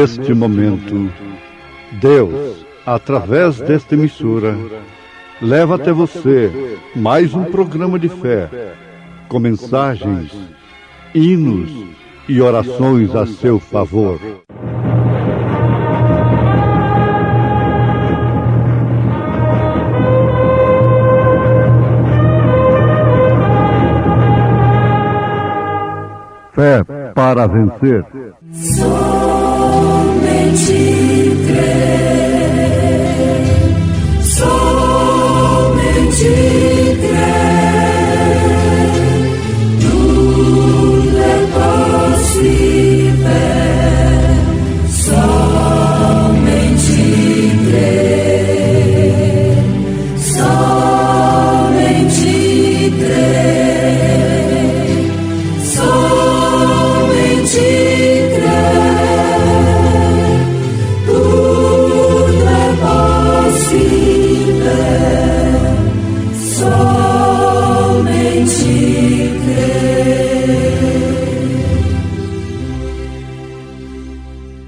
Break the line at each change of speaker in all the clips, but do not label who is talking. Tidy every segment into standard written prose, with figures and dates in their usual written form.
neste momento, Deus, através desta emissora, leva até você mais um programa de fé, com mensagens, hinos e orações a seu favor. Fé para vencer.
Somente crer, somente crer, tudo é possível, somente crer, somente crer, somente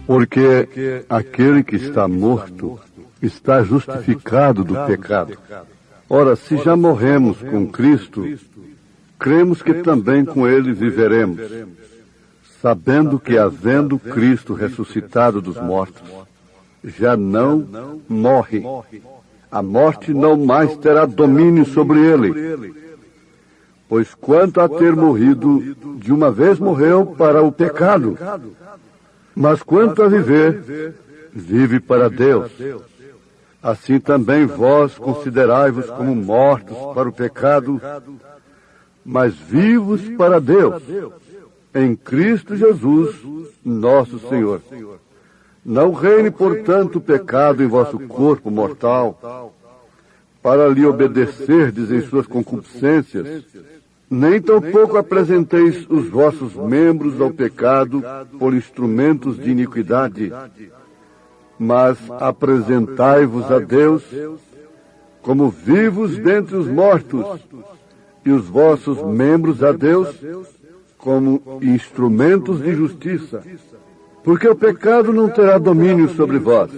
porque aquele que está morto está justificado do pecado. Ora, se já morremos com Cristo, cremos que também com ele viveremos, sabendo que, havendo Cristo ressuscitado dos mortos, já não morre. A morte não mais terá domínio sobre ele. Pois quanto a ter morrido, de uma vez morreu para o pecado. Mas quanto a viver, vive para Deus. Assim também vós considerai-vos como mortos para o pecado, mas vivos para Deus, em Cristo Jesus, nosso Senhor. Não reine, portanto, o pecado em vosso corpo mortal, para lhe obedecerdes em suas concupiscências, nem tampouco apresenteis os vossos membros ao pecado por instrumentos de iniquidade, mas apresentai-vos a Deus como vivos dentre os mortos, e os vossos membros a Deus como instrumentos de justiça. Porque o pecado não terá domínio sobre vós,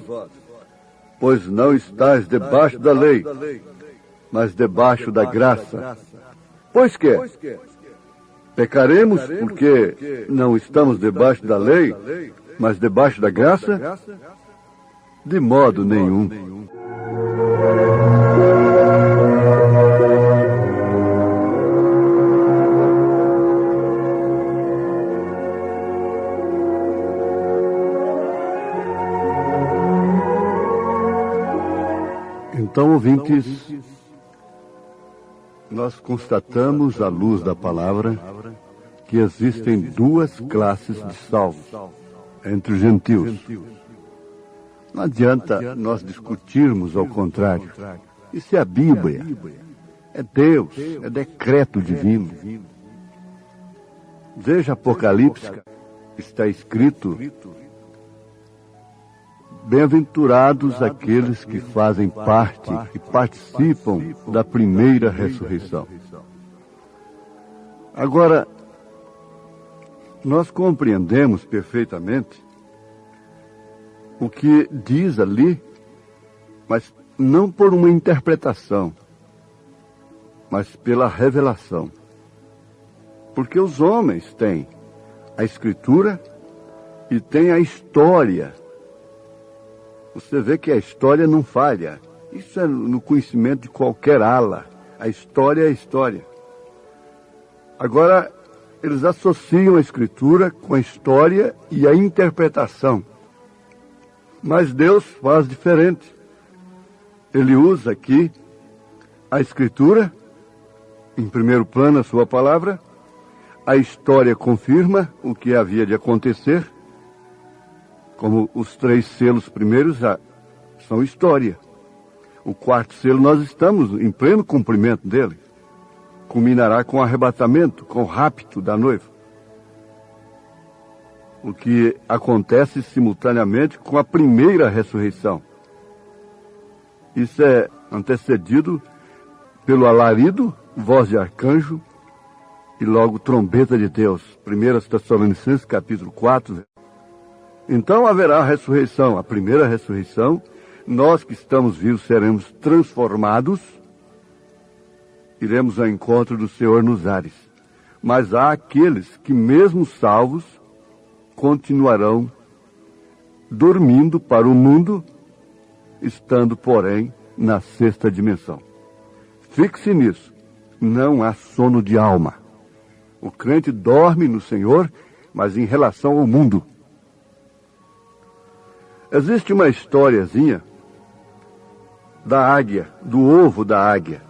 pois não estáis debaixo da lei, mas debaixo da graça. Pois que pecaremos porque não estamos debaixo da lei, mas debaixo da graça? De modo nenhum. Então, ouvintes, nós constatamos, à luz da palavra, que existem duas classes de salvos entre os gentios. Não adianta nós discutirmos ao contrário. Isso é a Bíblia, é Deus, é decreto divino. Veja Apocalipse, está escrito: bem-aventurados aqueles que fazem parte e participam da primeira ressurreição. Agora, nós compreendemos perfeitamente o que diz ali, mas não por uma interpretação, mas pela revelação. Porque os homens têm a Escritura e têm a história. Você vê que a história não falha. Isso é no conhecimento de qualquer ala. A história é a história. Agora, eles associam a Escritura com a história e a interpretação. Mas Deus faz diferente. Ele usa aqui a Escritura, em primeiro plano a sua palavra, a história confirma o que havia de acontecer, como os 3 selos primeiros já são história. O 4º selo nós estamos em pleno cumprimento dele. Culminará com o arrebatamento, com o rapto da noiva. O que acontece simultaneamente com a primeira ressurreição. Isso é antecedido pelo alarido, voz de arcanjo, e logo trombeta de Deus. 1 Tessalonicenses capítulo 4. Então haverá a ressurreição, a primeira ressurreição. Nós que estamos vivos seremos transformados, iremos ao encontro do Senhor nos ares. Mas há aqueles que, mesmo salvos, continuarão dormindo para o mundo, estando, porém, na sexta dimensão. Fixe nisso, não há sono de alma. O crente dorme no Senhor, mas em relação ao mundo. Existe uma historiazinha da águia, do ovo da águia.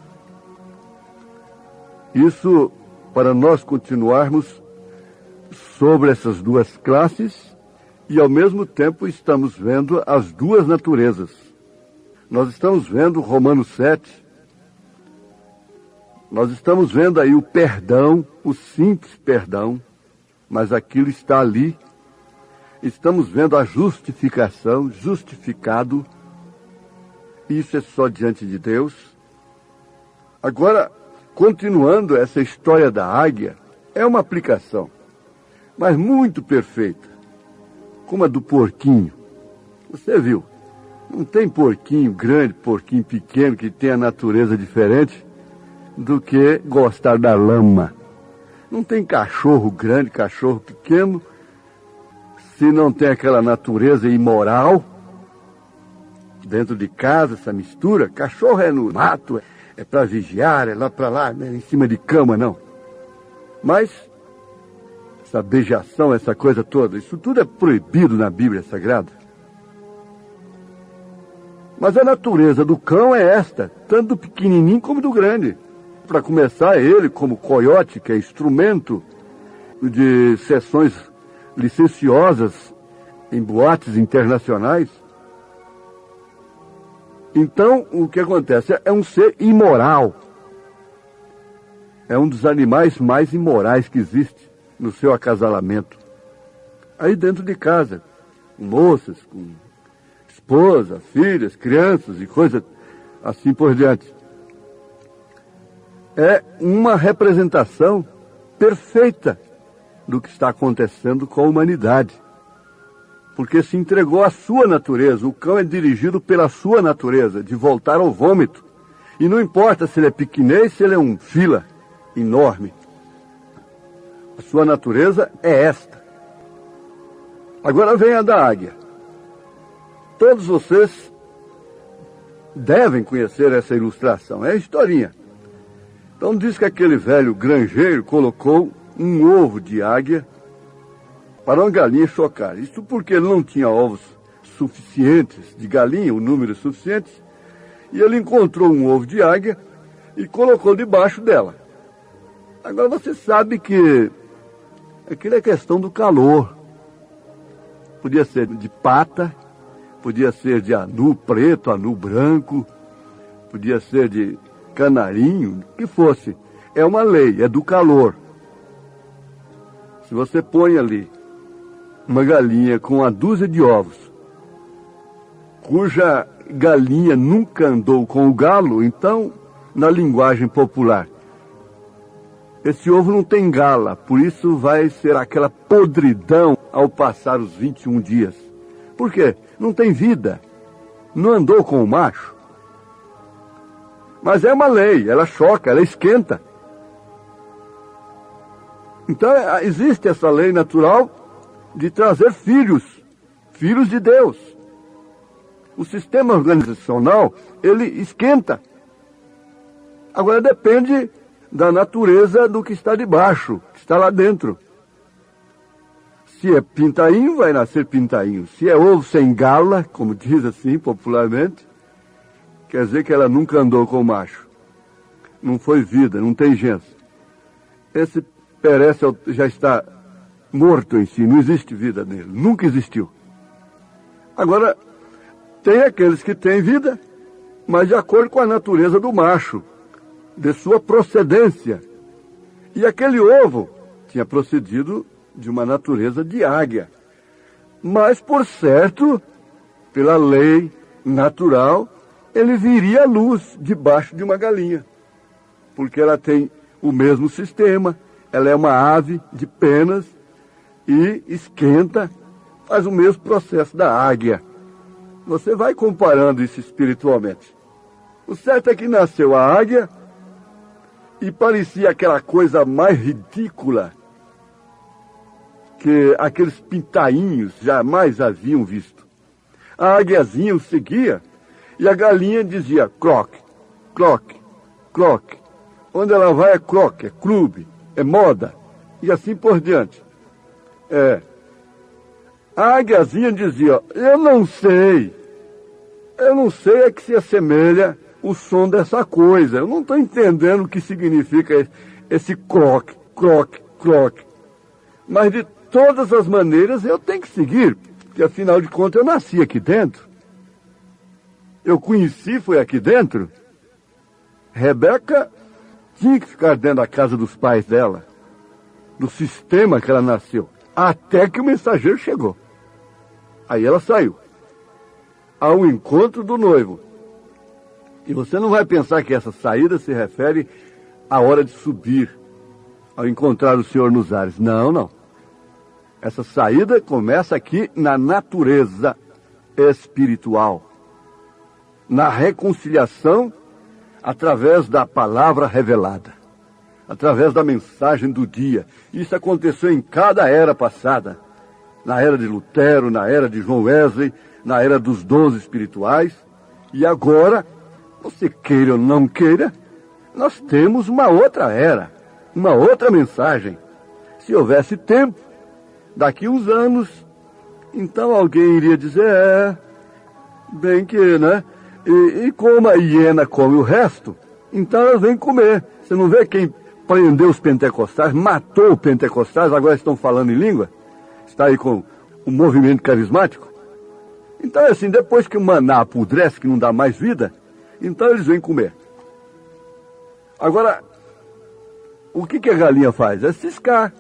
Isso para nós continuarmos sobre essas duas classes e ao mesmo tempo estamos vendo as duas naturezas. Nós estamos vendo Romanos 7, nós estamos vendo aí o perdão, o simples perdão, mas aquilo está ali. Estamos vendo a justificação, justificado. Isso é só diante de Deus. Agora, continuando essa história da águia, é uma aplicação, mas muito perfeita, como a do porquinho. Você viu, não tem porquinho grande, porquinho pequeno, que tem a natureza diferente do que gostar da lama. Não tem cachorro grande, cachorro pequeno, se não tem aquela natureza imoral dentro de casa, essa mistura. Cachorro é no mato, é para vigiar, é lá para lá, não é em cima de cama, não. Mas essa beijação, essa coisa toda, isso tudo é proibido na Bíblia Sagrada. Mas a natureza do cão é esta, tanto do pequenininho como do grande. Para começar, ele, como coiote, que é instrumento de sessões licenciosas em boates internacionais. Então, o que acontece? É um ser imoral. É um dos animais mais imorais que existe no seu acasalamento. Aí dentro de casa, com moças, com esposa, filhas, crianças e coisas assim por diante. É uma representação perfeita do que está acontecendo com a humanidade. Porque se entregou à sua natureza. O cão é dirigido pela sua natureza, de voltar ao vômito. E não importa se ele é pequenês, se ele é um fila enorme. A sua natureza é esta. Agora vem a da águia. Todos vocês devem conhecer essa ilustração. É a historinha. Então diz que aquele velho granjeiro colocou um ovo de águia para uma galinha chocar. Isso porque ele não tinha ovos suficientes de galinha, um número suficiente, e ele encontrou um ovo de águia e colocou debaixo dela. Agora você sabe que aquilo é questão do calor. Podia ser de pata, podia ser de anu preto, anu branco, podia ser de canarinho, o que fosse. É uma lei, é do calor. Se você põe ali uma galinha com uma dúzia de ovos, cuja galinha nunca andou com o galo, então, na linguagem popular, esse ovo não tem gala, por isso vai ser aquela podridão ao passar os 21 dias. Por quê? Não tem vida, não andou com o macho. Mas é uma lei, ela choca, ela esquenta. Então existe essa lei natural de trazer filhos de Deus. O sistema organizacional, ele esquenta. Agora depende da natureza do que está debaixo, que está lá dentro. Se é pintainho, vai nascer pintainho. Se é ovo sem gala, como diz assim popularmente, quer dizer que ela nunca andou com o macho. Não foi vida, não tem gens. Esse perece, já está morto em si, não existe vida nele, nunca existiu. Agora, tem aqueles que têm vida, mas de acordo com a natureza do macho, de sua procedência. E aquele ovo tinha procedido de uma natureza de águia. Mas, por certo, pela lei natural, ele viria à luz debaixo de uma galinha. Porque ela tem o mesmo sistema, ela é uma ave de penas e esquenta faz o mesmo processo da águia. Você vai comparando isso espiritualmente. O certo é que nasceu a águia e parecia aquela coisa mais ridícula que aqueles pintainhos jamais haviam visto. A águiazinha o seguia e a galinha dizia croque, croque, croque. Onde ela vai é croque, é clube, é moda e assim por diante. A águiazinha dizia, eu não sei é que se assemelha o som dessa coisa. Eu não estou entendendo o que significa esse croque, croque, croque. Mas de todas as maneiras eu tenho que seguir, porque afinal de contas eu nasci aqui dentro. Eu conheci, foi aqui dentro. Rebeca tinha que ficar dentro da casa dos pais dela, do sistema que ela nasceu, até que o mensageiro chegou. Aí ela saiu ao encontro do noivo. E você não vai pensar que essa saída se refere à hora de subir, ao encontrar o Senhor nos ares. Não, não. Essa saída começa aqui na natureza espiritual, na reconciliação através da palavra revelada, através da mensagem do dia. Isso aconteceu em cada era passada, na era de Lutero, na era de John Wesley, na era dos 12 espirituais, e agora, você queira ou não queira, nós temos uma outra era, uma outra mensagem. Se houvesse tempo, daqui uns anos, então alguém iria dizer, bem que, né? E como a hiena come o resto, então elas vêm comer. Você não vê quem prendeu os pentecostais, matou os pentecostais, agora estão falando em língua? Está aí com o movimento carismático? Então é assim, depois que o maná apodrece, que não dá mais vida, então eles vêm comer. Agora, o que a galinha faz? É ciscar.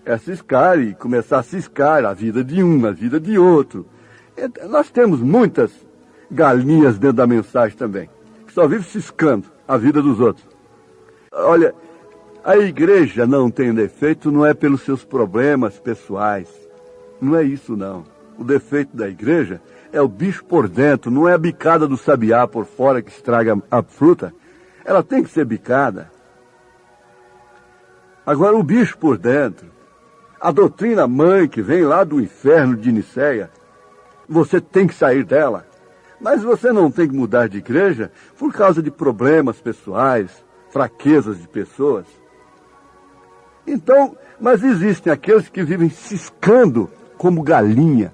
É ciscar e começar a ciscar a vida de um, a vida de outro. Nós temos muitas galinhas dentro da mensagem também, que só vivem ciscando a vida dos outros. Olha, a igreja não tem defeito, não é pelos seus problemas pessoais. Não é isso, não. O defeito da igreja é o bicho por dentro, não é a bicada do sabiá por fora que estraga a fruta. Ela tem que ser bicada. Agora, o bicho por dentro, a doutrina mãe que vem lá do inferno de Nicéia, você tem que sair dela. Mas você não tem que mudar de igreja por causa de problemas pessoais, fraquezas de pessoas. Então, mas existem aqueles que vivem ciscando como galinha.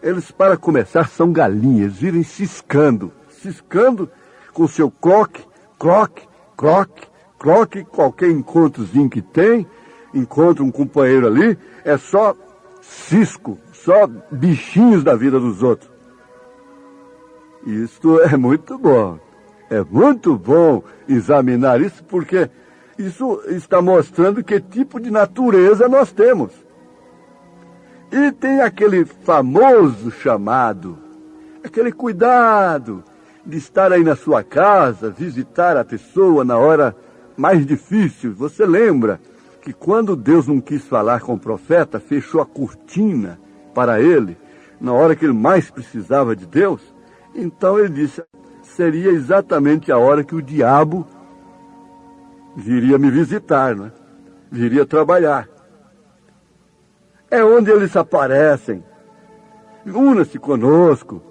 Eles, para começar, são galinhas, vivem ciscando com seu croque, croque, croque, croque, qualquer encontrozinho que tem, encontra um companheiro ali, é só cisco, só bichinhos da vida dos outros. Isto é muito bom. É muito bom examinar isso, porque isso está mostrando que tipo de natureza nós temos. E tem aquele famoso chamado, aquele cuidado de estar aí na sua casa, visitar a pessoa na hora mais difícil. Você lembra que quando Deus não quis falar com o profeta, fechou a cortina para ele, na hora que ele mais precisava de Deus? Então ele disse, seria exatamente a hora que o diabo viria me visitar, né? Viria trabalhar. É onde eles aparecem. Una-se conosco.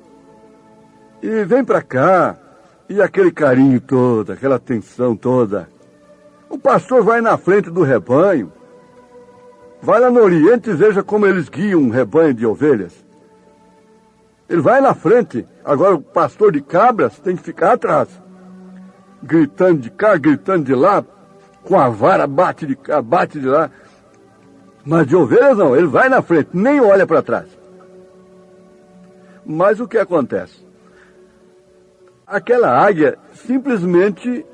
E vem para cá. E aquele carinho todo, aquela atenção toda. O pastor vai na frente do rebanho. Vai lá no Oriente e veja como eles guiam um rebanho de ovelhas. Ele vai na frente. Agora o pastor de cabras tem que ficar atrás. Gritando de cá, gritando de lá. Com a vara bate de cá, bate de lá. Mas de ovelhas não, ele vai na frente, nem olha para trás. Mas o que acontece? Aquela águia simplesmente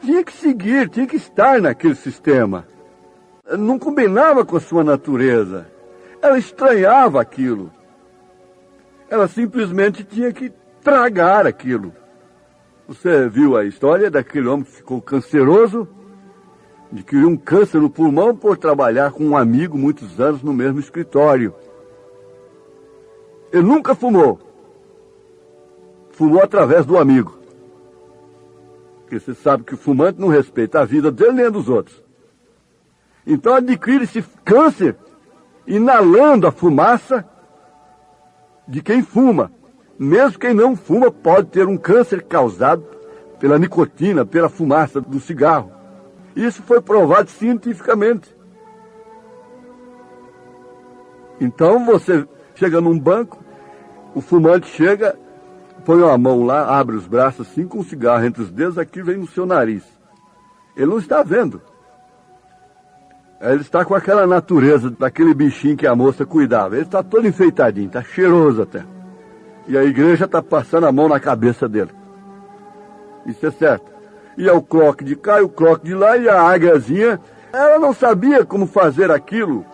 tinha que seguir, tinha que estar naquele sistema. Não combinava com a sua natureza. Ela estranhava aquilo. Ela simplesmente tinha que tragar aquilo. Você viu a história daquele homem que ficou canceroso? Adquiriu um câncer no pulmão por trabalhar com um amigo muitos anos no mesmo escritório. Ele nunca fumou. Fumou através do amigo. Porque você sabe que o fumante não respeita a vida dele nem a dos outros. Então adquire esse câncer inalando a fumaça de quem fuma. Mesmo quem não fuma pode ter um câncer causado pela nicotina, pela fumaça do cigarro. Isso foi provado cientificamente. Então você chega num banco, o fumante chega, põe uma mão lá, abre os braços assim, com um cigarro entre os dedos, aqui vem no seu nariz. Ele não está vendo. Ele está com aquela natureza daquele bichinho que a moça cuidava. Ele está todo enfeitadinho, está cheiroso até. E a igreja está passando a mão na cabeça dele. Isso é certo. E é o croque de cá e o croque de lá, e a águiazinha, ela não sabia como fazer aquilo,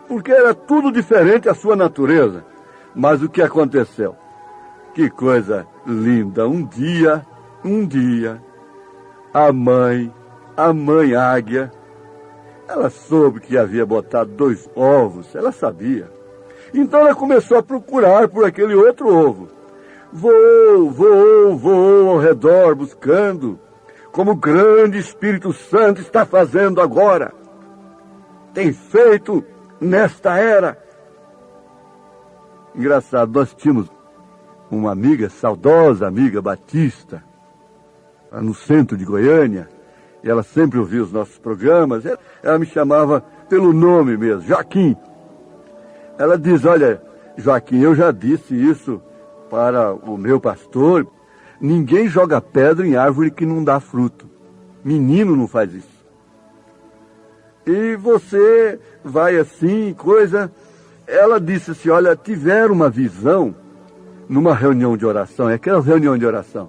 porque era tudo diferente à sua natureza. Mas o que aconteceu? Que coisa linda. Um dia, a mãe águia, ela soube que havia botado 2 ovos, ela sabia. Então ela começou a procurar por aquele outro ovo. Voou ao redor buscando, como o grande Espírito Santo está fazendo agora. Tem feito nesta era. Engraçado, nós tínhamos uma amiga, saudosa amiga Batista, lá no centro de Goiânia, e ela sempre ouvia os nossos programas. Ela me chamava pelo nome mesmo, Joaquim. Ela diz, olha, Joaquim, eu já disse isso para o meu pastor, ninguém joga pedra em árvore que não dá fruto. Menino não faz isso. E você vai assim, coisa... Ela disse assim, olha, tiveram uma visão numa reunião de oração, é aquela reunião de oração,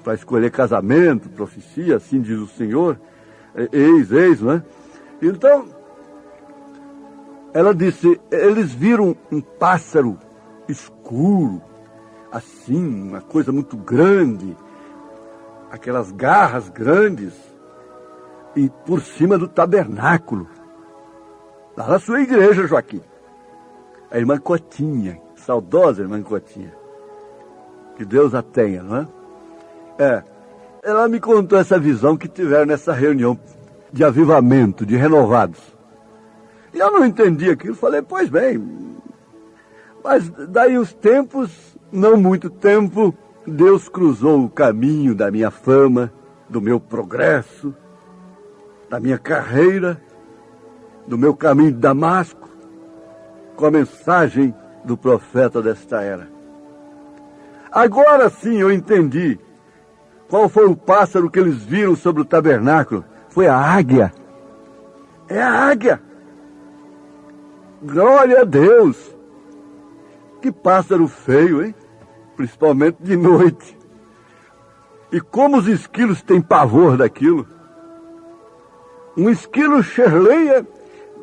para escolher casamento, profecia, assim diz o Senhor, ex, não é? Então, ela disse, eles viram um pássaro escuro, assim, uma coisa muito grande, aquelas garras grandes, e por cima do tabernáculo, lá na sua igreja, Joaquim. A irmã Cotinha, saudosa irmã Cotinha, que Deus a tenha, não é? Ela me contou essa visão que tiveram nessa reunião de avivamento, de renovados. E eu não entendi aquilo, falei, pois bem, mas daí uns tempos, não muito tempo, Deus cruzou o caminho da minha fama, do meu progresso, da minha carreira, do meu caminho de Damasco, com a mensagem do profeta desta era. Agora sim eu entendi qual foi o pássaro que eles viram sobre o tabernáculo. Foi a águia. É a águia. Glória a Deus. Que pássaro feio, hein? Principalmente de noite. E como os esquilos têm pavor daquilo. Um esquilo Shirleya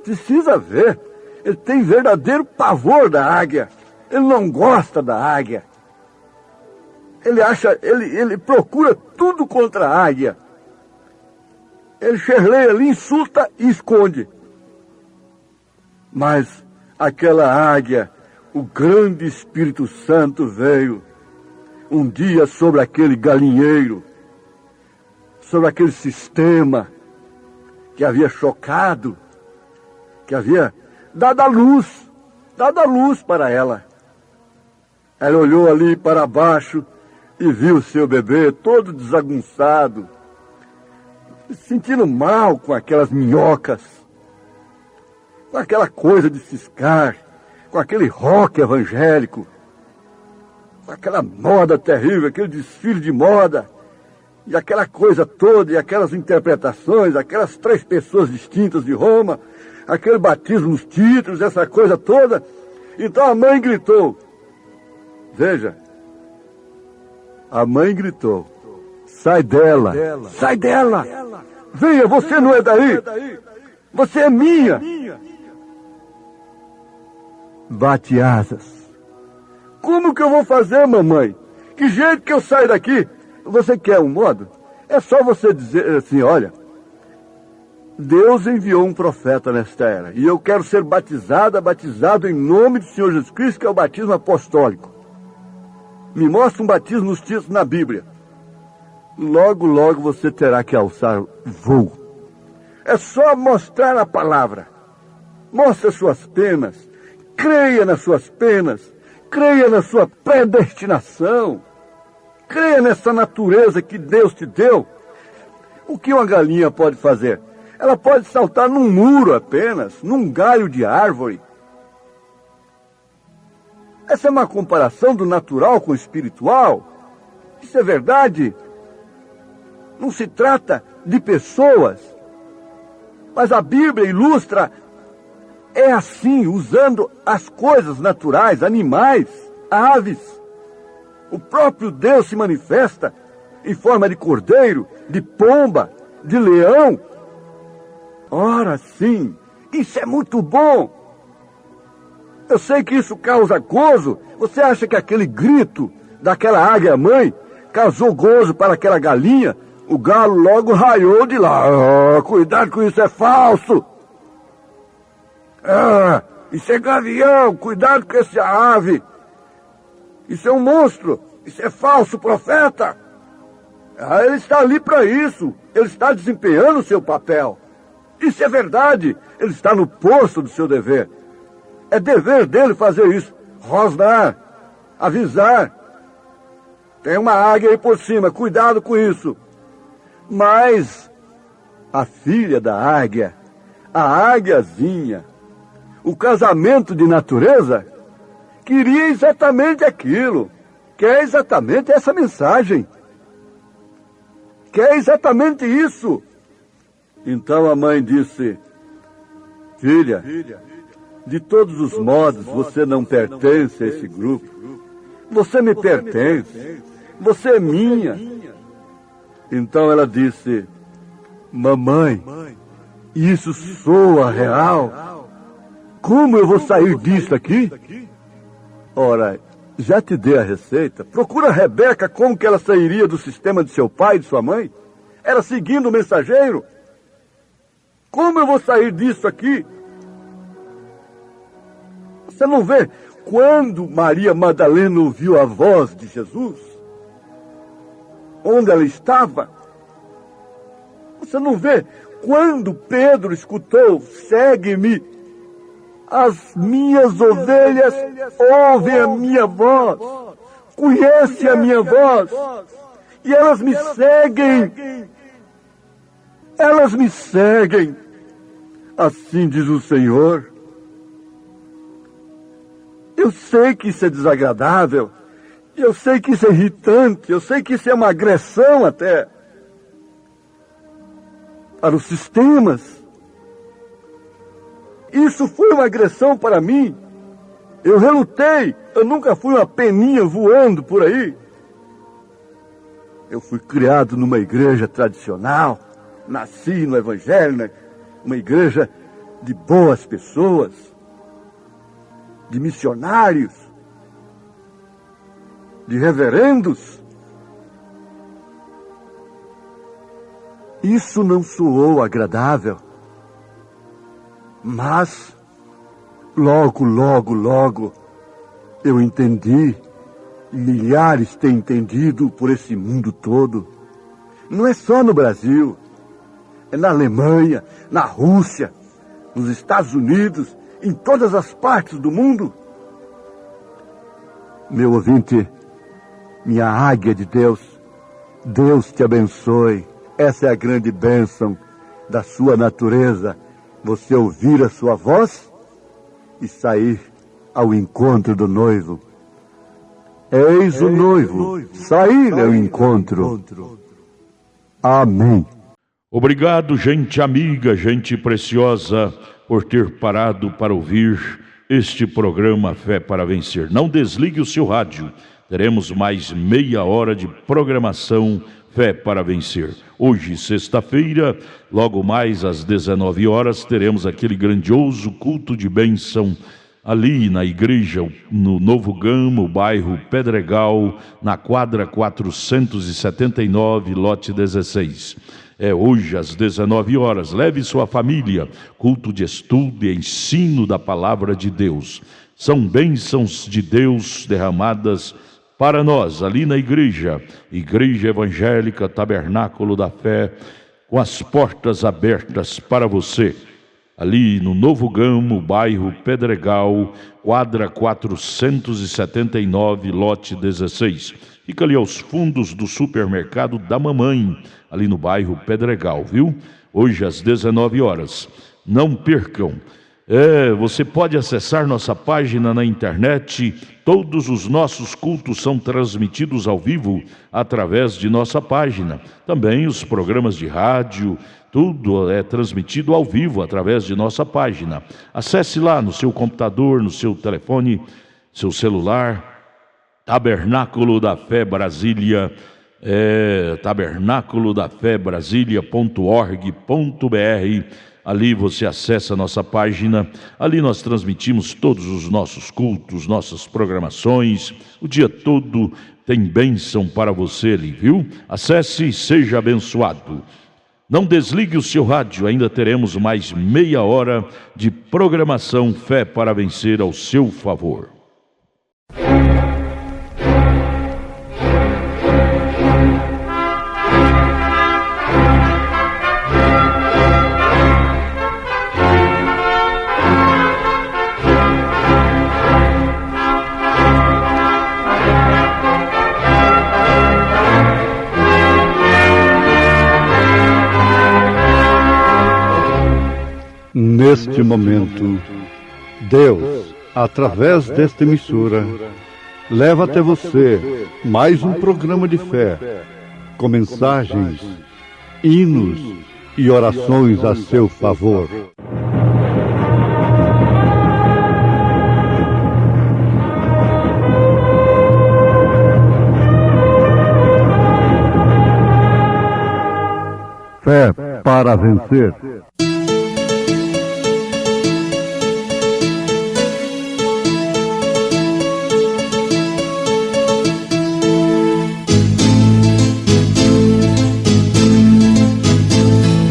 precisa ver. Ele tem verdadeiro pavor da águia. Ele não gosta da águia. Ele procura tudo contra a águia. Ele Shirleya, ele insulta e esconde. Mas aquela águia, o grande Espírito Santo veio um dia sobre aquele galinheiro, sobre aquele sistema que havia chocado, que havia dado a luz para ela. Ela olhou ali para baixo e viu o seu bebê todo desagunçado, se sentindo mal com aquelas minhocas, com aquela coisa de ciscar, com aquele rock evangélico, com aquela moda terrível, aquele desfile de moda, e aquela coisa toda, e aquelas interpretações, aquelas 3 pessoas distintas de Roma, aquele batismo nos títulos, essa coisa toda. Então a mãe gritou. Veja, a mãe gritou, sai dela, sai dela, venha, você não é daí, você é minha. Bate asas. Como que eu vou fazer, mamãe? Que jeito que eu saio daqui? Você quer um modo? É só você dizer assim, olha, Deus enviou um profeta nesta era. E eu quero ser batizado em nome do Senhor Jesus Cristo, que é o batismo apostólico. Me mostra um batismo nos textos na Bíblia. Logo, logo você terá que alçar voo. É só mostrar a palavra. Mostre as suas penas. Creia nas suas penas. Creia na sua predestinação. Creia nessa natureza que Deus te deu. O que uma galinha pode fazer? Ela pode saltar num muro apenas, num galho de árvore. Essa é uma comparação do natural com o espiritual. Isso é verdade. Não se trata de pessoas. Mas a Bíblia ilustra, é assim, usando as coisas naturais, animais, aves. O próprio Deus se manifesta em forma de cordeiro, de pomba, de leão. Ora sim, isso é muito bom. Eu sei que isso causa gozo. Você acha que aquele grito daquela águia mãe causou gozo para aquela galinha? O galo logo raiou de lá. Oh, cuidado com isso, é falso. Isso é gavião, cuidado com essa ave. Isso é um monstro, isso é falso profeta. Ele está ali para isso, ele está desempenhando o seu papel. Isso é verdade, ele está no posto do seu dever. É dever dele fazer isso, rosnar, avisar. Tem uma águia aí por cima, cuidado com isso. Mas a filha da águia, a águiazinha, o casamento de natureza, queria exatamente aquilo. Quer exatamente essa mensagem. Quer exatamente isso. Então a mãe disse: filha, de todos os modos você não pertence a esse grupo. Você me pertence. Você é minha. Então ela disse: mamãe, isso soa real. Como eu vou sair disso aqui? Ora, já te dei a receita. Procura a Rebeca como que ela sairia do sistema de seu pai e de sua mãe. Era seguindo o mensageiro. Como eu vou sair disso aqui? Você não vê quando Maria Madalena ouviu a voz de Jesus? Onde ela estava? Você não vê quando Pedro escutou: segue-me. As minhas ovelhas ouvem a minha voz, conhecem a minha voz, e elas me seguem. Elas me seguem. Assim diz o Senhor. Eu sei que isso é desagradável, eu sei que isso é irritante, eu sei que isso é uma agressão até para os sistemas. Isso foi uma agressão para mim. Eu relutei. Eu nunca fui uma peninha voando por aí. Eu fui criado numa igreja tradicional. Nasci no Evangelho, né? Uma igreja de boas pessoas, de missionários, de reverendos. Isso não soou agradável. Mas, logo, eu entendi, milhares têm entendido por esse mundo todo. Não é só no Brasil, é na Alemanha, na Rússia, nos Estados Unidos, em todas as partes do mundo. Meu ouvinte, minha águia de Deus, Deus te abençoe. Essa é a grande bênção da sua natureza. Você ouvir a sua voz e sair ao encontro do noivo. Eis o noivo, sair ao encontro. Amém.
Obrigado, gente amiga, gente preciosa, por ter parado para ouvir este programa Fé para Vencer. Não desligue o seu rádio. Teremos mais meia hora de programação Fé para Vencer. Hoje, sexta-feira, logo mais às 19 horas, teremos aquele grandioso culto de bênção ali na igreja, no Novo Gama, bairro Pedregal, na quadra 479, lote 16. É hoje às 19 horas. Leve sua família. Culto de estudo e ensino da palavra de Deus. São bênçãos de Deus derramadas para nós, ali na Igreja Evangélica Tabernáculo da Fé, com as portas abertas para você. Ali no Novo Gamo, bairro Pedregal, quadra 479, lote 16. Fica ali aos fundos do supermercado da Mamãe, ali no bairro Pedregal, viu? Hoje às 19 horas. Não percam. Você pode acessar nossa página na internet. Todos os nossos cultos são transmitidos ao vivo através de nossa página. Também os programas de rádio, tudo é transmitido ao vivo através de nossa página. Acesse lá no seu computador, no seu telefone, seu celular, Tabernáculo da Fé Brasília, tabernaculodafebrasilia.org.br. Ali você acessa a nossa página, ali nós transmitimos todos os nossos cultos, nossas programações, o dia todo tem bênção para você ali, viu? Acesse e seja abençoado. Não desligue o seu rádio, ainda teremos mais meia hora de programação Fé para Vencer ao seu favor.
Neste momento, Deus, através desta emissora, leva até você mais um programa de fé, com mensagens, hinos e orações a seu favor. Fé para vencer.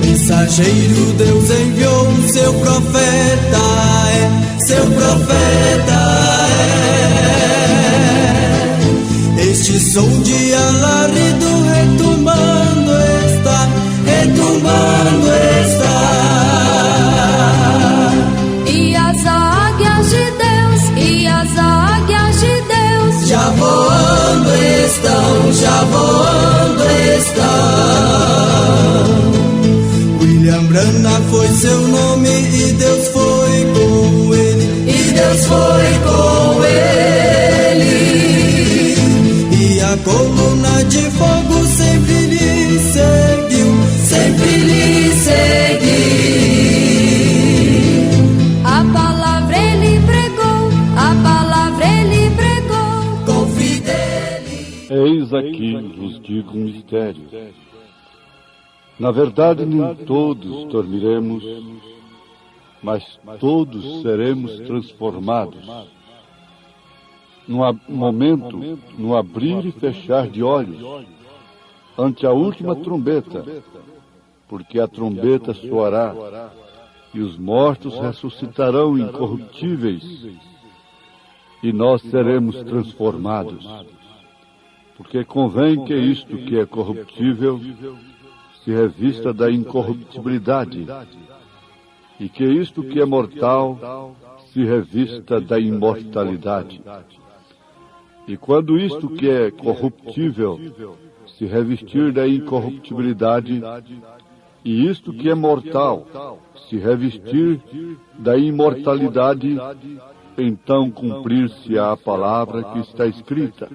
Mensageiro Deus enviou seu profeta, seu profeta Este som de alarido retumbando está, retumbando está.
E as águias de Deus, e as águias de Deus
já voando estão, já voando estão. William Branham foi seu nome e Deus foi com ele, e Deus foi com ele. E a coluna de fogo sempre lhe seguiu, sempre lhe seguiu.
A palavra ele pregou, a palavra ele pregou
com fidelidade.
Eis aqui vos digo um mistério. Na verdade, nem todos dormiremos, mas todos seremos transformados. Num momento, no abrir e fechar de olhos, ante a última trombeta, porque a trombeta soará, e os mortos ressuscitarão incorruptíveis, e nós seremos transformados. Porque convém que isto que é corruptível se revista da incorruptibilidade, e que isto que é mortal se revista da imortalidade. E quando isto que é corruptível se revestir da incorruptibilidade, e isto que é mortal se revestir da imortalidade, então cumprir-se-á a palavra que está escrita.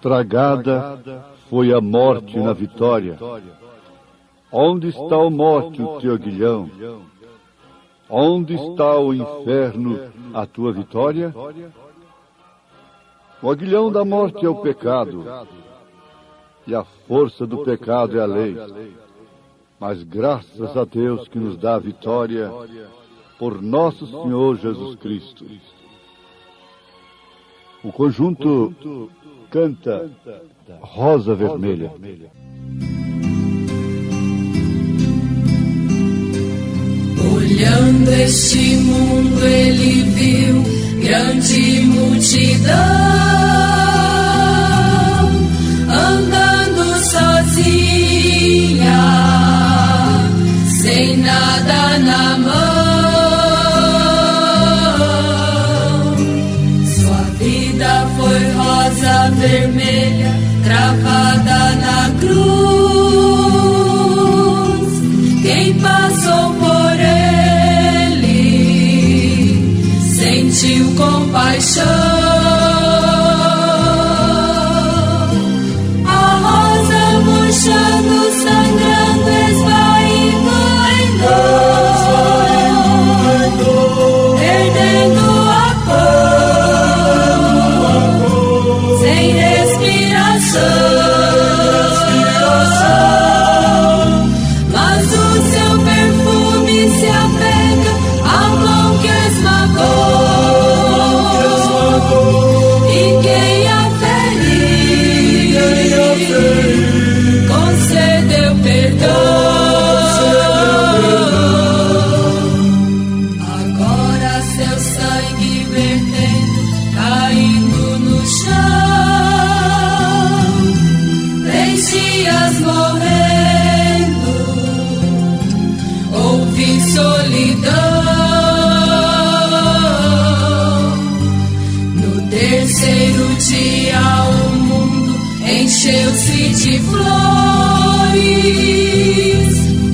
Tragada foi a morte na vitória. Onde está a morte, o teu aguilhão? Onde está o inferno, a tua vitória? O aguilhão da morte é o pecado, e a força do pecado é a lei. Mas graças a Deus que nos dá a vitória por nosso Senhor Jesus Cristo. O conjunto canta Rosa Vermelha.
Olhando este mundo, ele viu grande multidão, andando sozinha, sem nada na mão. Sua vida foi rosa vermelha, cravada na cruz. Quem passou por ele sentiu compaixão. A rosa murchando, sangrando, esvaindo em dor, perdendo a cor, sem respiração. Mas o seu perfume se apega à mão que esmagou, e quem a feriu concedeu perdão. Agora seu sangue vertendo, caindo no chão, 3 dias morrendo, houve solidão. No terceiro dia o mundo encheu-se de flores,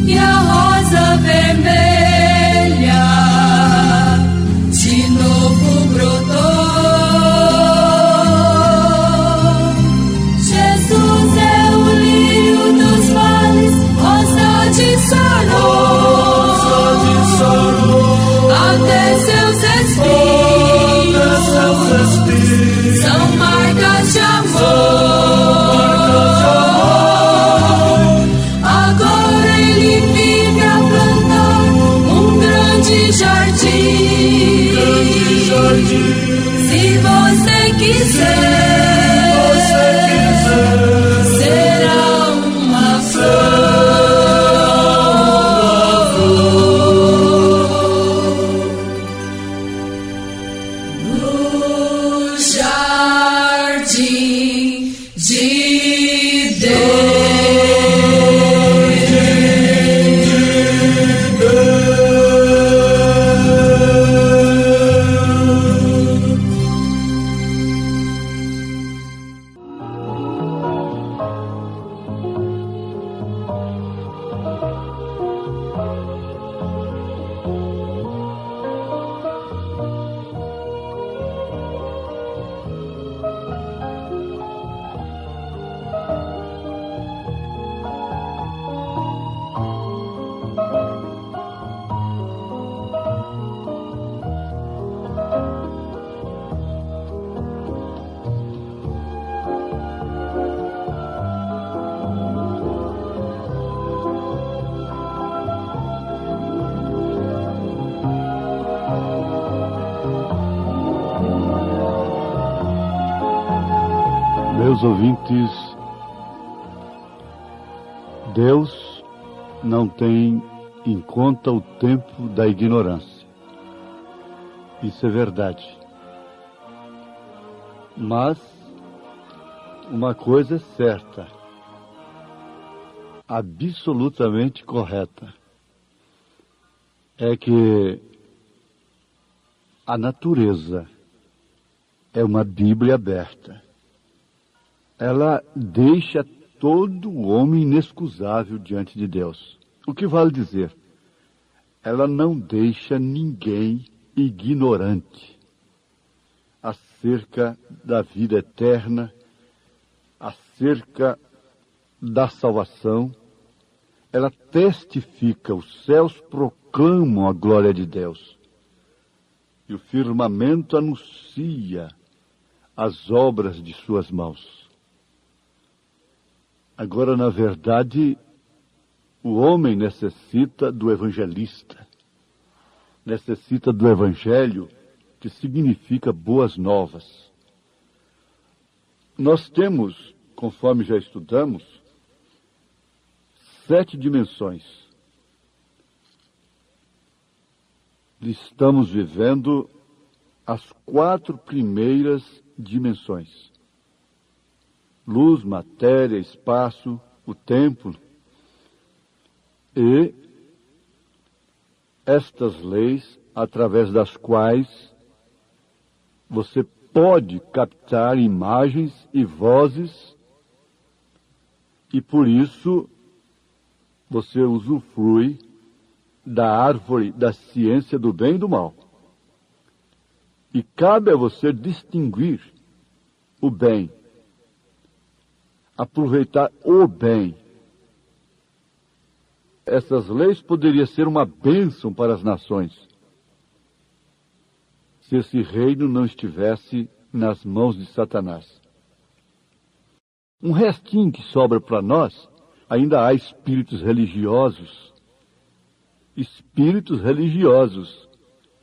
e a rosa vermelha de novo brotou. Jesus é o lírio dos vales, rosa de soror, até seus espinhos são marcas de amor. Agora ele vive a plantar um grande jardim. Se você quiser, será uma flor no jardim de Deus.
Meus ouvintes, Deus não tem em conta o tempo da ignorância. Isso é verdade. Mas uma coisa é certa, absolutamente correta, é que a natureza é uma Bíblia aberta. Ela deixa todo homem inexcusável diante de Deus. O que vale dizer? Ela não deixa ninguém ignorante acerca da vida eterna, acerca da salvação. Ela testifica, os céus proclamam a glória de Deus. E o firmamento anuncia as obras de suas mãos. Agora, na verdade, o homem necessita do evangelista, necessita do evangelho, que significa boas novas. Nós temos, conforme já estudamos, 7 dimensões. estamos vivendo as 4 primeiras dimensões: luz, matéria, espaço, o tempo. E estas leis, através das quais você pode captar imagens e vozes, e por isso você usufrui da árvore da ciência do bem e do mal. E cabe a você distinguir o bem, aproveitar o bem. Essas leis poderiam ser uma bênção para as nações, se esse reino não estivesse nas mãos de Satanás. Um restinho que sobra para nós, ainda há espíritos religiosos,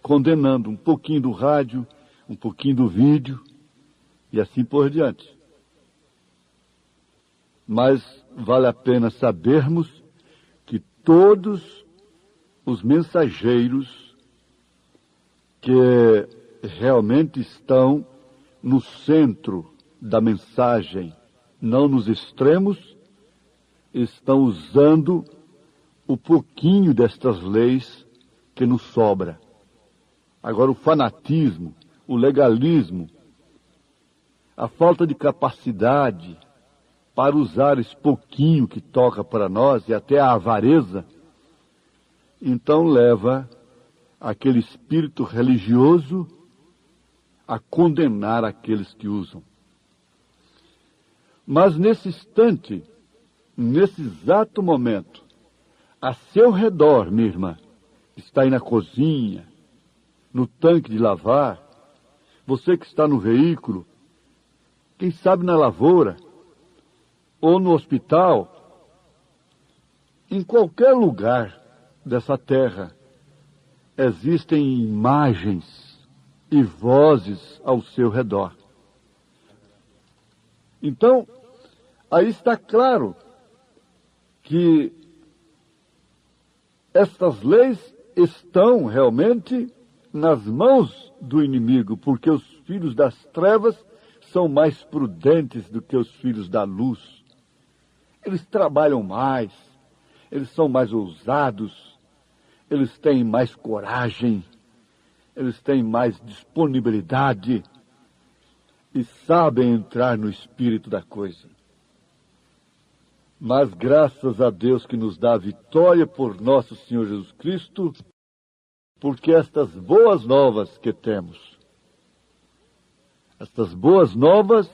condenando um pouquinho do rádio, um pouquinho do vídeo, e assim por diante. Mas vale a pena sabermos que todos os mensageiros que realmente estão no centro da mensagem, não nos extremos, estão usando o pouquinho destas leis que nos sobra. Agora, o fanatismo, o legalismo, a falta de capacidade para usar esse pouquinho que toca para nós, e até a avareza, então leva aquele espírito religioso a condenar aqueles que usam. Mas nesse instante, nesse exato momento, a seu redor, minha irmã, está aí na cozinha, no tanque de lavar, você que está no veículo, quem sabe na lavoura, ou no hospital, em qualquer lugar dessa terra, existem imagens e vozes ao seu redor. Então, aí está claro que estas leis estão realmente nas mãos do inimigo, porque os filhos das trevas são mais prudentes do que os filhos da luz. Eles trabalham mais, eles são mais ousados, eles têm mais coragem, eles têm mais disponibilidade e sabem entrar no espírito da coisa. Mas graças a Deus que nos dá a vitória por nosso Senhor Jesus Cristo, porque estas boas novas que temos, estas boas novas,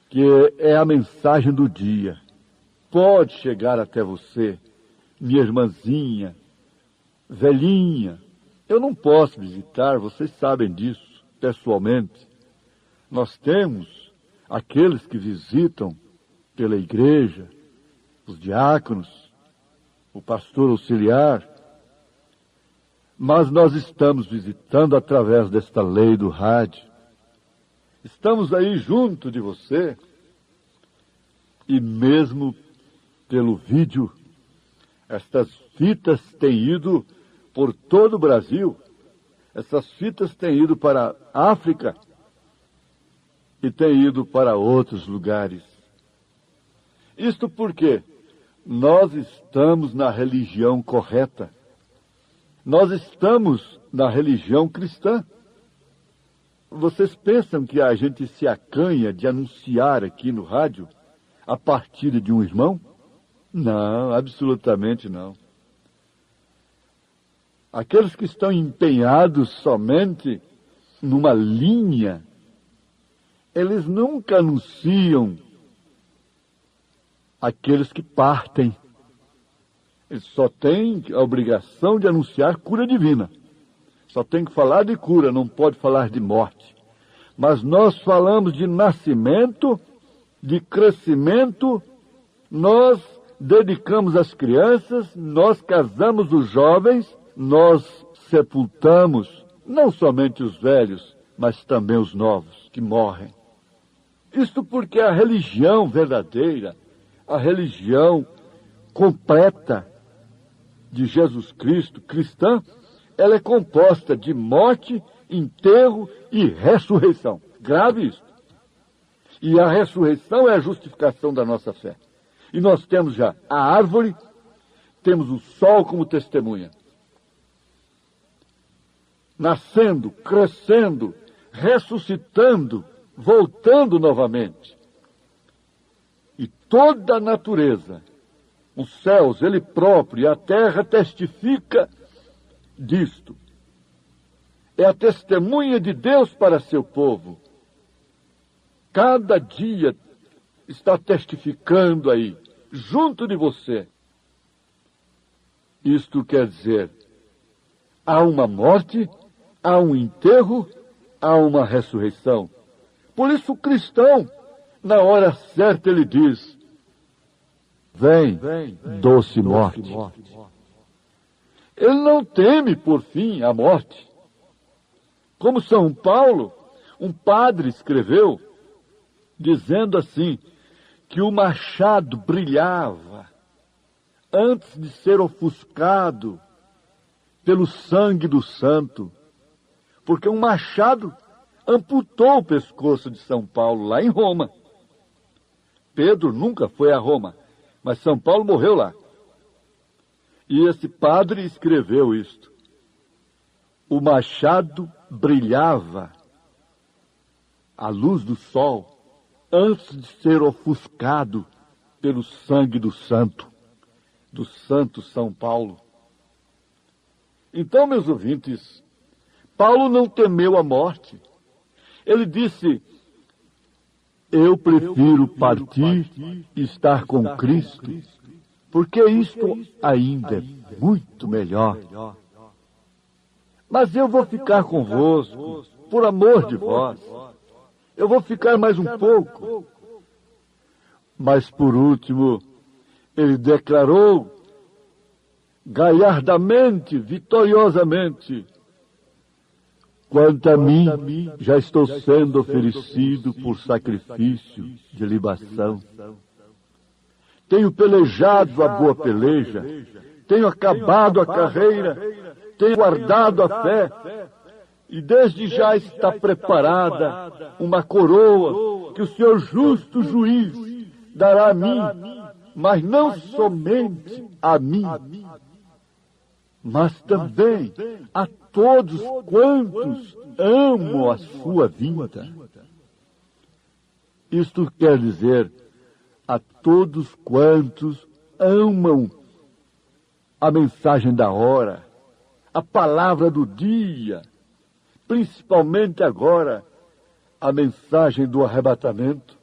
que é a mensagem do dia, pode chegar até você, minha irmãzinha, velhinha. Eu não posso visitar, vocês sabem disso, pessoalmente. Nós temos aqueles que visitam pela igreja, os diáconos, o pastor auxiliar, mas nós estamos visitando através desta lei do rádio. Estamos aí junto de você, e mesmo pelo vídeo, estas fitas têm ido por todo o Brasil, essas fitas têm ido para a África e têm ido para outros lugares. Isto porque nós estamos na religião correta, nós estamos na religião cristã. Vocês pensam que a gente se acanha de anunciar aqui no rádio a partida de um irmão? Não, absolutamente não. Aqueles que estão empenhados somente numa linha, eles nunca anunciam aqueles que partem. Eles só têm a obrigação de anunciar cura divina. Só tem que falar de cura, não pode falar de morte. Mas nós falamos de nascimento, de crescimento, nós dedicamos as crianças, nós casamos os jovens, nós sepultamos não somente os velhos, mas também os novos que morrem. Isto porque a religião verdadeira, a religião completa de Jesus Cristo, cristã, ela é composta de morte, enterro e ressurreição. Grave isso. E a ressurreição é a justificação da nossa fé. E nós temos já a árvore, temos o sol como testemunha. Nascendo, crescendo, ressuscitando, voltando novamente. E toda a natureza, os céus, ele próprio e a terra testifica disto. É a testemunha de Deus para seu povo. Cada dia está testificando aí, junto de você. Isto quer dizer, há uma morte, há um enterro, há uma ressurreição. Por isso o cristão, na hora certa, ele diz: vem, doce morte. Ele não teme, por fim, a morte. Como São Paulo, um padre escreveu, dizendo assim, que o machado brilhava antes de ser ofuscado pelo sangue do santo, porque um machado amputou o pescoço de São Paulo lá em Roma. Pedro nunca foi a Roma, mas São Paulo morreu lá. E esse padre escreveu isto: o machado brilhava à luz do sol antes de ser ofuscado pelo sangue do santo São Paulo. Então, meus ouvintes, Paulo não temeu a morte. Ele disse: eu prefiro partir e estar com Cristo, porque isto ainda é muito melhor. Mas eu vou ficar convosco, por amor de vós. Eu vou ficar mais um pouco. Mas, por último, ele declarou, galhardamente, vitoriosamente: quanto a mim, já estou sendo oferecido por sacrifício de libação. Tenho pelejado a boa peleja, tenho acabado a carreira, tenho guardado a fé, e desde já está preparada uma coroa que o Senhor justo juiz dará a mim, mas não somente a mim, mas também a todos quantos amam a sua vinda. Isto quer dizer, a todos quantos amam a mensagem da hora, a palavra do dia, principalmente agora, a mensagem do arrebatamento.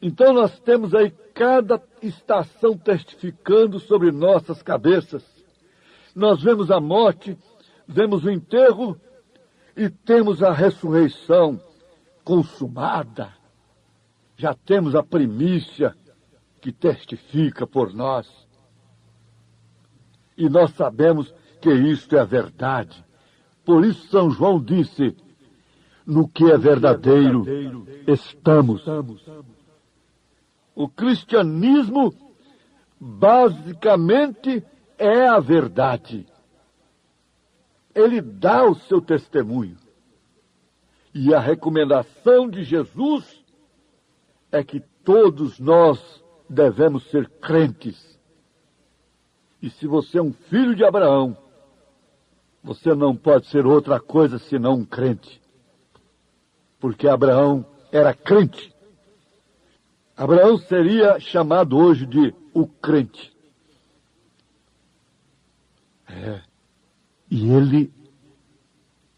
Então nós temos aí cada estação testificando sobre nossas cabeças. Nós vemos a morte, vemos o enterro e temos a ressurreição consumada. Já temos a primícia que testifica por nós. E nós sabemos que isto é a verdade. Por isso São João disse: no que é verdadeiro estamos. O cristianismo basicamente é a verdade. Ele dá o seu testemunho. E a recomendação de Jesus é que todos nós devemos ser crentes. E se você é um filho de Abraão, você não pode ser outra coisa senão um crente. Porque Abraão era crente. Abraão seria chamado hoje de o crente. E ele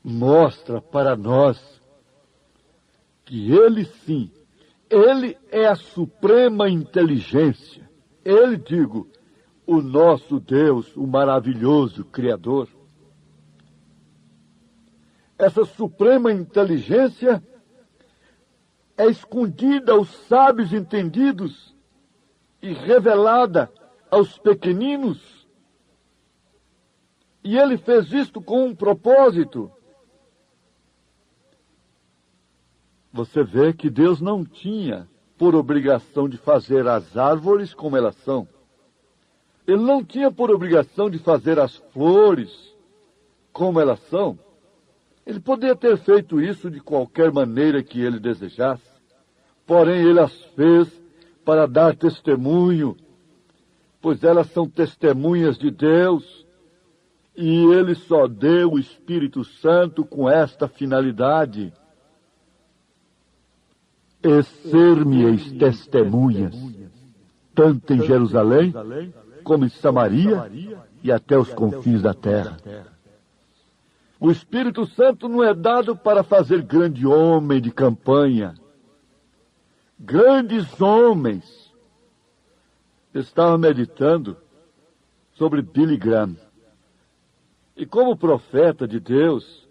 mostra para nós que ele sim, ele é a suprema inteligência. Ele, digo, o nosso Deus, o maravilhoso Criador. Essa suprema inteligência é escondida aos sábios entendidos e revelada aos pequeninos. E ele fez isto com um propósito. Você vê que Deus não tinha por obrigação de fazer as árvores como elas são. Ele não tinha por obrigação de fazer as flores como elas são. Ele poderia ter feito isso de qualquer maneira que ele desejasse. Porém, ele as fez para dar testemunho, pois elas são testemunhas de Deus. E ele só deu o Espírito Santo com esta finalidade: e ser-me-eis testemunhas, tanto em Jerusalém, como em Samaria e até os confins da terra. O Espírito Santo não é dado para fazer grande homem de campanha. Grandes homens. Estava meditando sobre Billy Graham. E como profeta de Deus,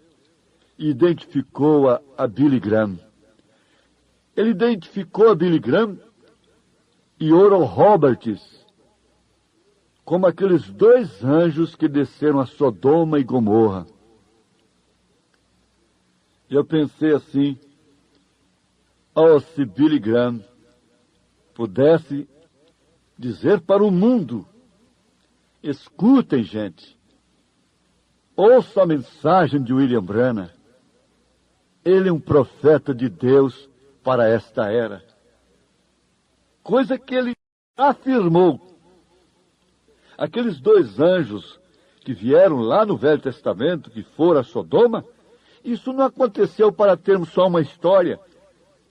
identificou a Billy Graham. Ele identificou a Billy Graham e Oral Roberts como aqueles dois anjos que desceram a Sodoma e Gomorra. E eu pensei assim: se Billy Graham pudesse dizer para o mundo: escutem, gente, ouça a mensagem de William Branham. Ele é um profeta de Deus para esta era. Coisa que ele afirmou. Aqueles dois anjos que vieram lá no Velho Testamento, que foram a Sodoma, isso não aconteceu para termos só uma história.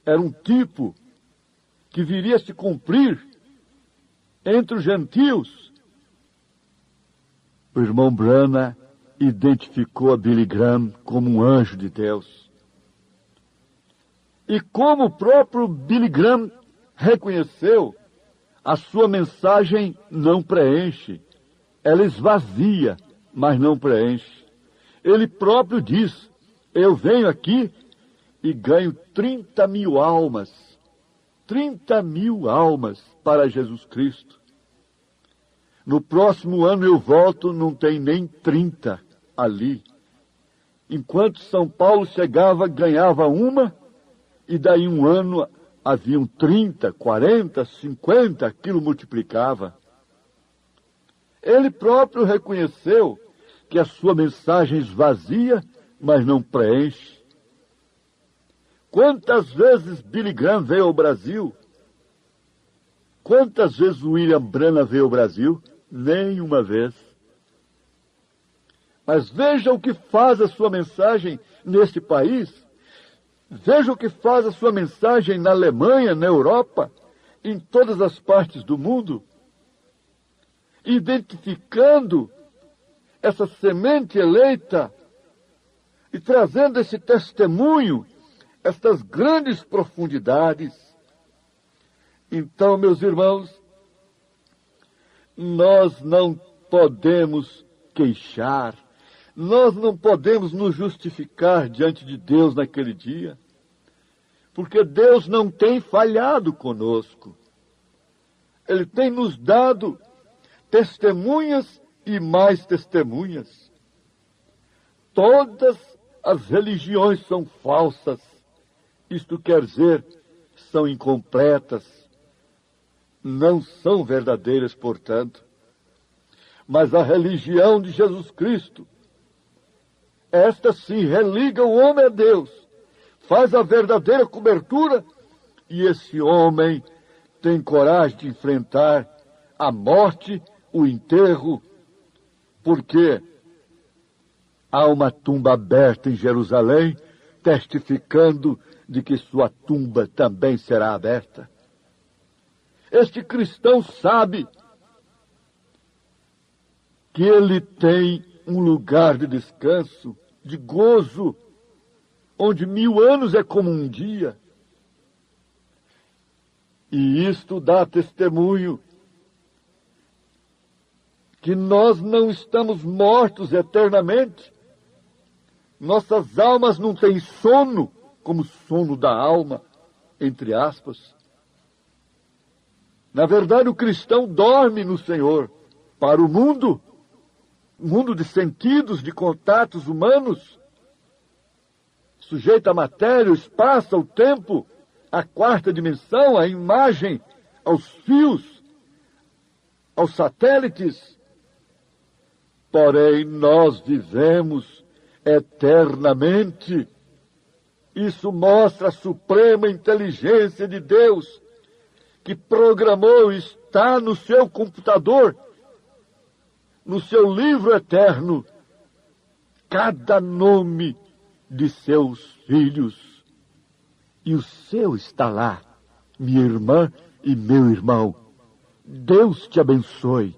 Era um tipo que viria a se cumprir entre os gentios. O irmão Branham identificou a Billy Graham como um anjo de Deus. E como o próprio Billy Graham reconheceu, a sua mensagem não preenche. Ela esvazia, mas não preenche. Ele próprio diz: eu venho aqui e ganho 30 mil almas. 30 mil almas para Jesus Cristo. No próximo ano eu volto, não tem nem 30 ali. Enquanto São Paulo chegava, ganhava uma, e daí um ano haviam 30, 40, 50, aquilo multiplicava. Ele próprio reconheceu que a sua mensagem esvazia, mas não preenche. Quantas vezes Billy Graham veio ao Brasil? Quantas vezes William Branham veio ao Brasil? Nenhuma vez. Mas veja o que faz a sua mensagem neste país. Veja o que faz a sua mensagem na Alemanha, na Europa, em todas as partes do mundo. Identificando essa semente eleita e trazendo esse testemunho, estas grandes profundidades. Então, meus irmãos, nós não podemos queixar, nós não podemos nos justificar diante de Deus naquele dia, porque Deus não tem falhado conosco. Ele tem nos dado testemunhas e mais testemunhas. Todas as religiões são falsas. Isto quer dizer, são incompletas, não são verdadeiras, portanto. Mas a religião de Jesus Cristo, esta sim religa o homem a Deus, faz a verdadeira cobertura, e esse homem tem coragem de enfrentar a morte, o enterro, porque há uma tumba aberta em Jerusalém, testificando de que sua tumba também será aberta. Este cristão sabe que ele tem um lugar de descanso, de gozo, onde 1000 anos é como um dia. E isto dá testemunho que nós não estamos mortos eternamente. Nossas almas não têm sono, como sono da alma, entre aspas. Na verdade, o cristão dorme no Senhor. Para o mundo de sentidos, de contatos humanos, sujeito à matéria, o espaço, ao tempo, à quarta dimensão, à imagem, aos fios, aos satélites. Porém, nós vivemos eternamente. Isso mostra a suprema inteligência de Deus, que programou e está no seu computador, no seu livro eterno, cada nome de seus filhos. E o seu está lá, minha irmã e meu irmão. Deus te abençoe.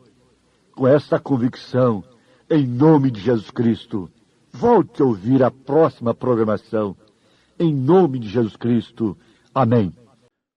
Com essa convicção, em nome de Jesus Cristo, volte a ouvir a próxima programação. Em nome de Jesus Cristo. Amém.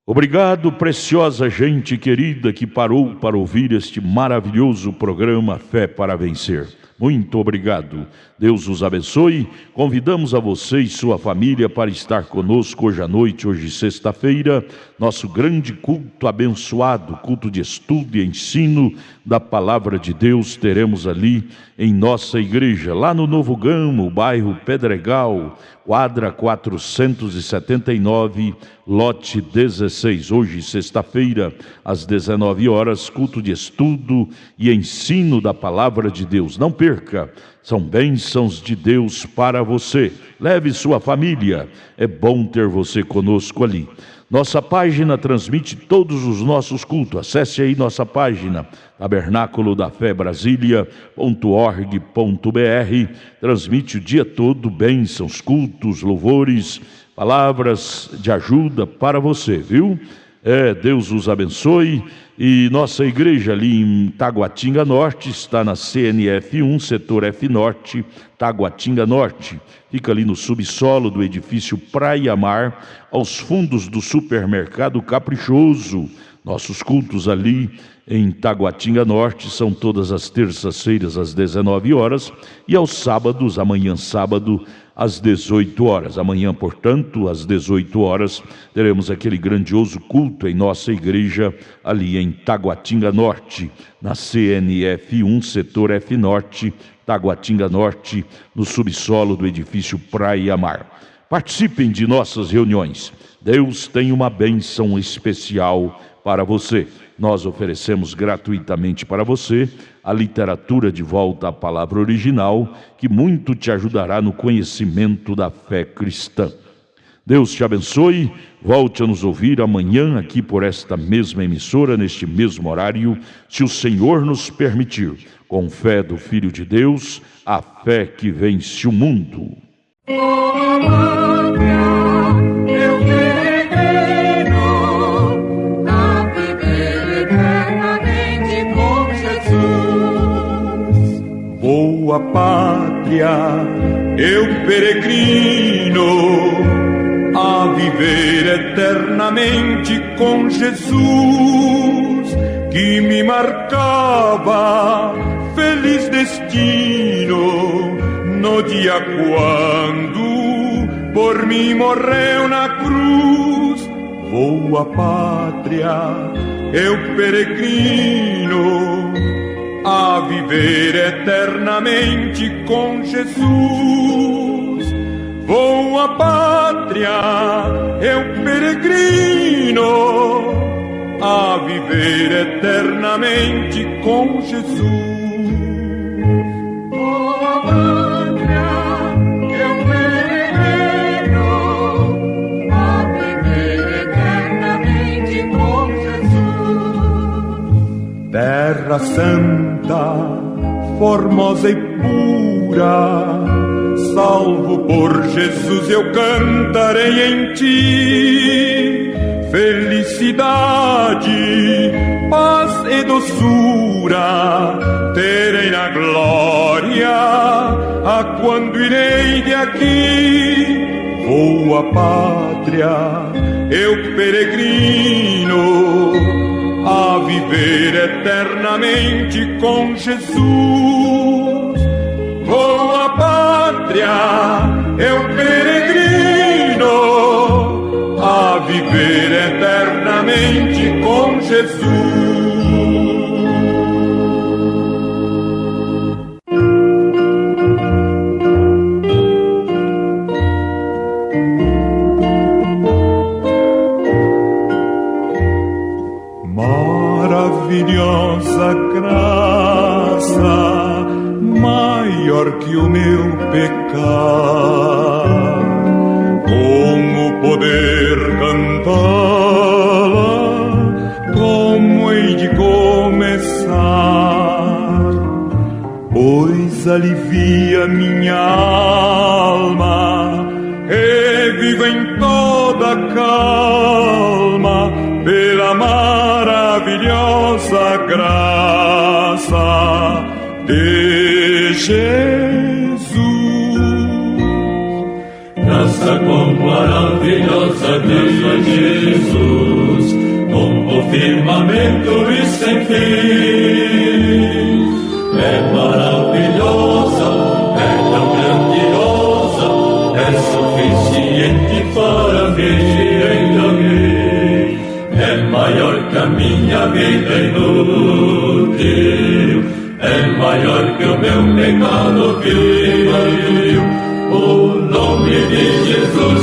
Obrigado, preciosa gente querida que parou para ouvir este maravilhoso programa Fé para Vencer. Muito obrigado. Deus os abençoe. Convidamos a você e sua família para estar conosco hoje à noite, hoje sexta-feira, nosso grande culto abençoado, culto de estudo e ensino da Palavra de Deus. Teremos ali em nossa igreja, lá no Novo Gamo, bairro Pedregal, quadra 479, lote 16. Hoje, sexta-feira, às 19 horas, culto de estudo e ensino da Palavra de Deus. Não perca, são bênçãos de Deus para você. Leve sua família, é bom ter você conosco ali. Nossa página transmite todos os nossos cultos. Acesse aí nossa página, tabernáculo da fé Brasília.org.br. Transmite o dia todo bênçãos, cultos, louvores, palavras de ajuda para você, viu? Deus os abençoe. E nossa igreja ali em Taguatinga Norte está na CNF 1, setor F Norte, Taguatinga Norte. Fica ali no subsolo do edifício Praia Mar, aos fundos do supermercado Caprichoso. Nossos cultos ali em Taguatinga Norte são todas as terças-feiras às 19 horas e aos sábados, amanhã sábado, às 18 horas. Amanhã, portanto, às 18 horas, teremos aquele grandioso culto em nossa igreja ali em Taguatinga Norte, na CNF 1, setor F Norte, Taguatinga Norte, no subsolo do edifício Praia Mar. Participem de nossas reuniões. Deus tem uma bênção especial para você. Nós oferecemos gratuitamente para você a literatura de volta à palavra original, que muito te ajudará no conhecimento da fé cristã. Deus te abençoe. Volte a nos ouvir amanhã aqui por esta mesma emissora, neste mesmo horário, se o Senhor nos permitir, com fé do Filho de Deus, a fé que vence o mundo.
Boa pátria, eu peregrino a viver eternamente com Jesus, que me marcava feliz destino no dia quando por mim morreu na cruz. Boa pátria, eu peregrino a viver eternamente com Jesus. Vou à pátria, eu peregrino, a viver eternamente com Jesus. Vou à pátria, eu peregrino, a viver eternamente com Jesus. Terra Santa, formosa e pura, salvo por Jesus eu cantarei em ti. Felicidade, paz e doçura terei na glória, a quando irei de aqui. Vou à pátria, eu peregrino, a viver eternamente com Jesus. Vou à pátria, eu peregrino, a viver eternamente com Jesus. maravilhosa graça, maior que o meu pecado, como poder cantá-la, como hei de começar, pois alivia minha alma, revivo em toda calma, pela maravilhosa graça de Jesus.
Graça quão maravilhosa de Jesus, como o firmamento e sem fim. É maravilhosa, é tão grandiosa, é suficiente para me enganar. É maior que a minha vida inútil, é maior que o meu pecado vil. O nome de Jesus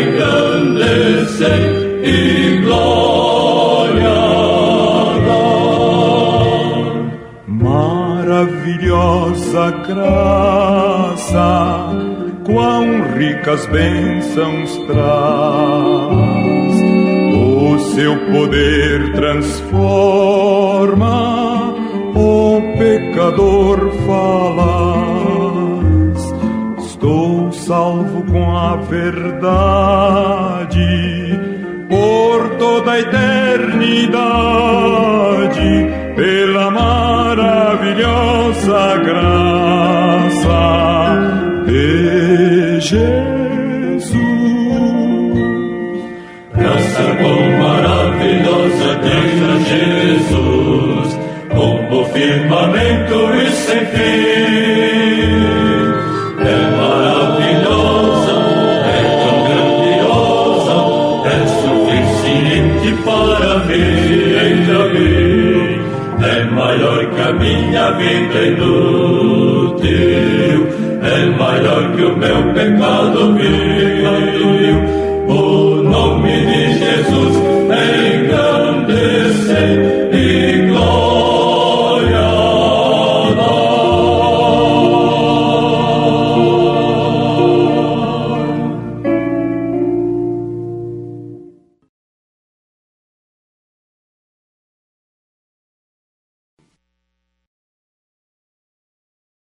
engrandecei e glória dar.
Maravilhosa graça, quão ricas bênçãos traz. O seu poder transforma, o pecador falaz. Estou salvo com a verdade, por toda a eternidade, pela maravilhosa graça de Jesus.
Graça quão maravilhosa de Jesus, como o firmamento e sem fim. É maravilhosa, é tão grandiosa, é suficiente para me enganar. É maior que a minha vida inútil, é maior que o meu pecado vil.